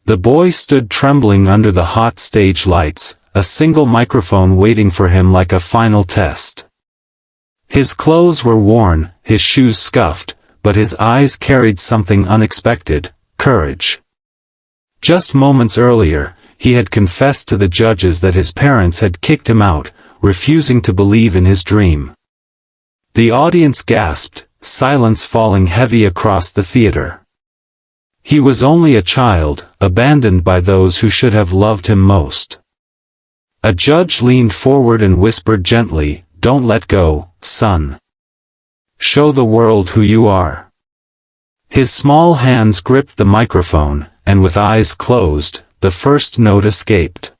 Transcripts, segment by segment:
The boy stood trembling under the hot stage lights, a single microphone waiting for him like a final test. His clothes were worn, his shoes scuffed, but his eyes carried something unexpected: courage. Just moments earlier, he had confessed to the judges that his parents had kicked him out, refusing to believe in his dream. The audience gasped, silence falling heavy across the theater. He was only a child, abandoned by those who should have loved him most. A judge leaned forward and whispered gently, "Don't let go, son. Show the world who you are." His small hands gripped the microphone, and with eyes closed, the first note escaped.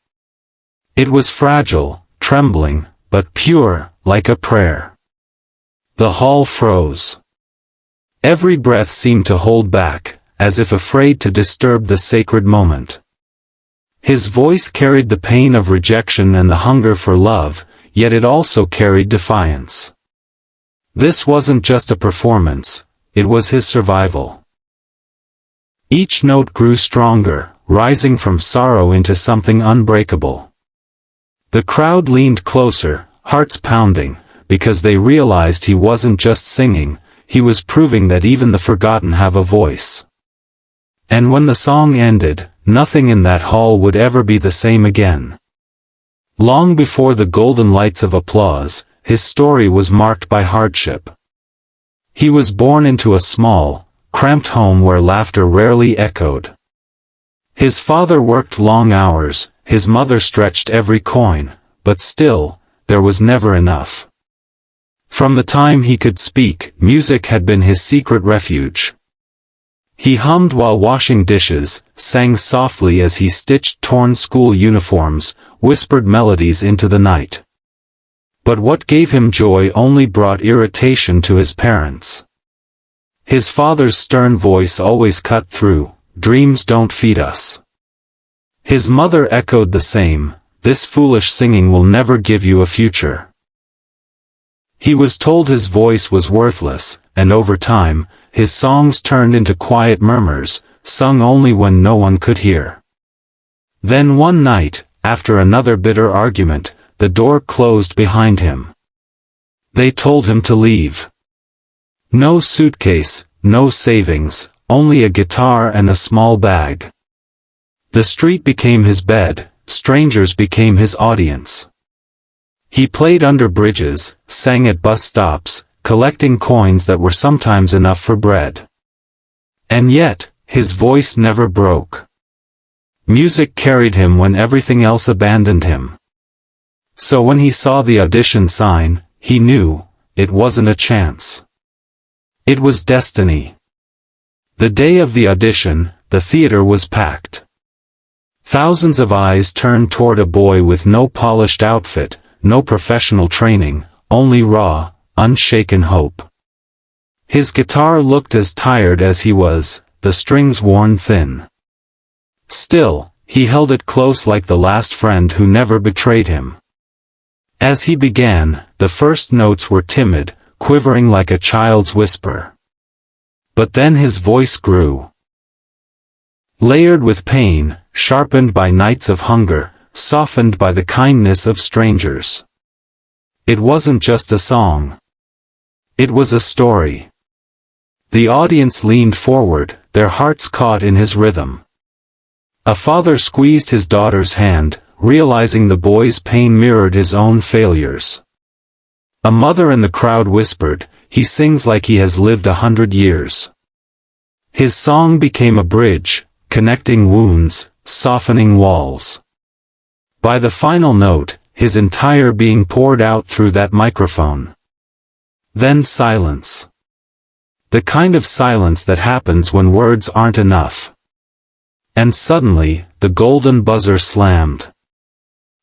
It was fragile, trembling, but pure, like a prayer. The hall froze. Every breath seemed to hold back, as if afraid to disturb the sacred moment. His voice carried the pain of rejection and the hunger for love, yet it also carried defiance. This wasn't just a performance, it was his survival. Each note grew stronger, rising from sorrow into something unbreakable. The crowd leaned closer, hearts pounding, because they realized he wasn't just singing, he was proving that even the forgotten have a voice. And when the song ended, nothing in that hall would ever be the same again. Long before the golden lights of applause, his story was marked by hardship. He was born into a small, cramped home where laughter rarely echoed. His father worked long hours, his mother stretched every coin, but still, there was never enough. From the time he could speak, music had been his secret refuge. He hummed while washing dishes, sang softly as he stitched torn school uniforms, whispered melodies into the night. But what gave him joy only brought irritation to his parents. His father's stern voice always cut through, "Dreams don't feed us." His mother echoed the same, "This foolish singing will never give you a future." He was told his voice was worthless, and over time, his songs turned into quiet murmurs, sung only when no one could hear. Then one night, after another bitter argument, the door closed behind him. They told him to leave. No suitcase, no savings, only a guitar and a small bag. The street became his bed, strangers became his audience. He played under bridges, sang at bus stops, collecting coins that were sometimes enough for bread. And yet, his voice never broke. Music carried him when everything else abandoned him. So when he saw the audition sign, he knew, it wasn't a chance. It was destiny. The day of the audition, the theater was packed. Thousands of eyes turned toward a boy with no polished outfit, no professional training, only raw, unshaken hope. His guitar looked as tired as he was, the strings worn thin. Still, he held it close like the last friend who never betrayed him. As he began, the first notes were timid, quivering like a child's whisper. But then his voice grew. Layered with pain, sharpened by nights of hunger, softened by the kindness of strangers. It wasn't just a song. It was a story. The audience leaned forward, their hearts caught in his rhythm. A father squeezed his daughter's hand, realizing the boy's pain mirrored his own failures. A mother in the crowd whispered, "He sings like he has lived 100 years." His song became a bridge, connecting wounds, softening walls. By the final note, his entire being poured out through that microphone. Then silence. The kind of silence that happens when words aren't enough. And suddenly, the golden buzzer slammed.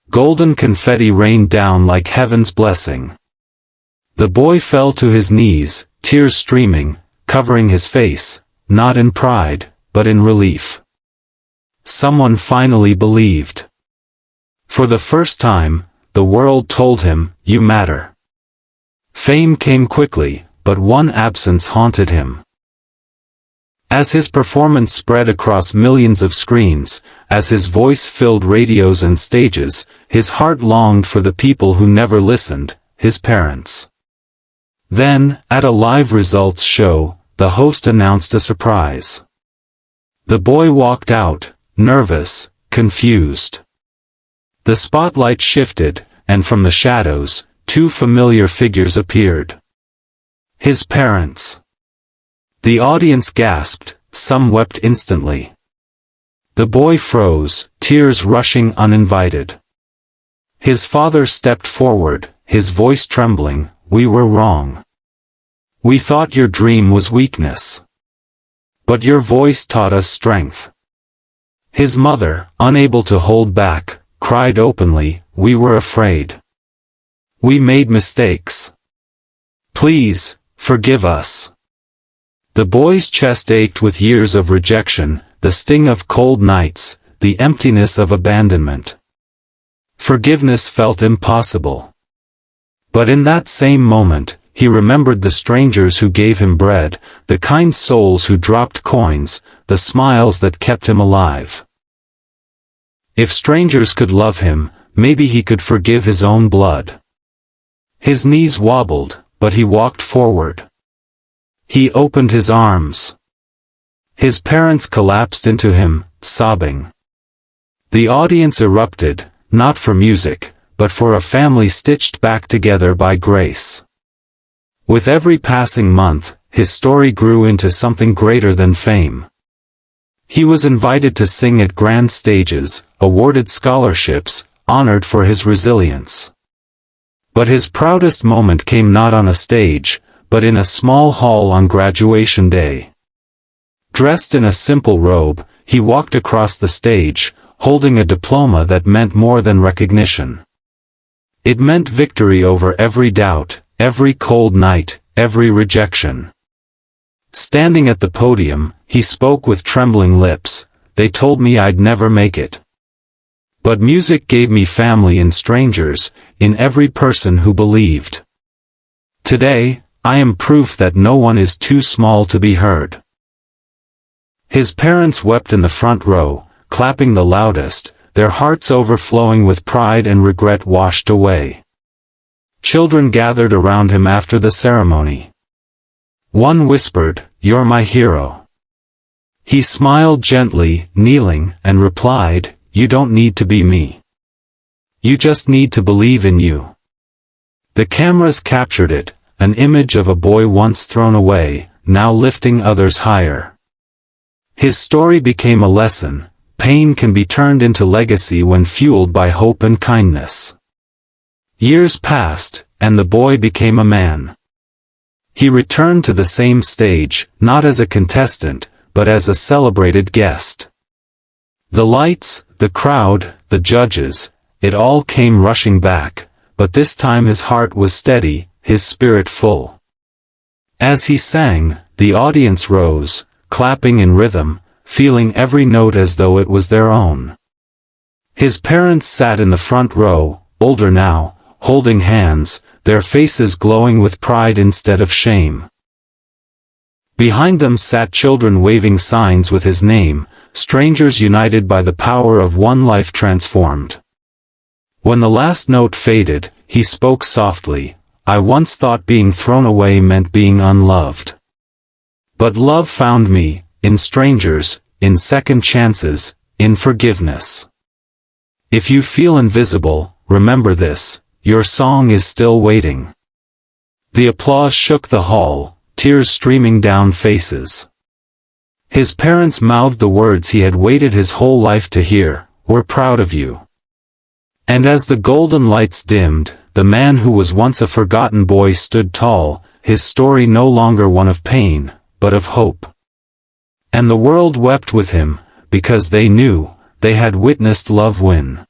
Golden confetti rained down like heaven's blessing. The boy fell to his knees, tears streaming, covering his face, not in pride, but in relief. Someone finally believed. For the first time, the world told him, "You matter." Fame came quickly, but one absence haunted him. As his performance spread across millions of screens, as his voice filled radios and stages, his heart longed for the people who never listened, his parents. Then, at a live results show, the host announced a surprise. The boy walked out, nervous, confused. The spotlight shifted, and from the shadows, two familiar figures appeared. His parents. The audience gasped, some wept instantly. The boy froze, tears rushing uninvited. His father stepped forward, his voice trembling, "We were wrong. We thought your dream was weakness. But your voice taught us strength." His mother, unable to hold back, cried openly, "We were afraid. We made mistakes. Please, forgive us." The boy's chest ached with years of rejection, the sting of cold nights, the emptiness of abandonment. Forgiveness felt impossible. But in that same moment, he remembered the strangers who gave him bread, the kind souls who dropped coins, the smiles that kept him alive. If strangers could love him, maybe he could forgive his own blood. His knees wobbled, but he walked forward. He opened his arms. His parents collapsed into him, sobbing. The audience erupted, not for music, but for a family stitched back together by grace. With every passing month, his story grew into something greater than fame. He was invited to sing at grand stages, awarded scholarships, honored for his resilience. But his proudest moment came not on a stage, but in a small hall on graduation day. Dressed in a simple robe, he walked across the stage, holding a diploma that meant more than recognition. It meant victory over every doubt, every cold night, every rejection. Standing at the podium, he spoke with trembling lips, "They told me I'd never make it. But music gave me family in strangers, in every person who believed. Today, I am proof that no one is too small to be heard." His parents wept in the front row, clapping the loudest, their hearts overflowing with pride and regret washed away. Children gathered around him after the ceremony. One whispered, "You're my hero." He smiled gently, kneeling, and replied, "You don't need to be me. You just need to believe in you." The cameras captured it, an image of a boy once thrown away, now lifting others higher. His story became a lesson: pain can be turned into legacy when fueled by hope and kindness. Years passed, and the boy became a man. He returned to the same stage, not as a contestant, but as a celebrated guest. The lights, the crowd, the judges, it all came rushing back, but this time his heart was steady, his spirit full. As he sang, the audience rose, clapping in rhythm, feeling every note as though it was their own. His parents sat in the front row, older now, holding hands, their faces glowing with pride instead of shame. Behind them sat children waving signs with his name, strangers united by the power of one life transformed. When the last note faded, he spoke softly, "I once thought being thrown away meant being unloved. But love found me, in strangers, in second chances, in forgiveness. If you feel invisible, remember this, your song is still waiting." The applause shook the hall, tears streaming down faces. His parents mouthed the words he had waited his whole life to hear, "We're proud of you." And as the golden lights dimmed, the man who was once a forgotten boy stood tall, his story no longer one of pain, but of hope. And the world wept with him, because they knew, they had witnessed love win.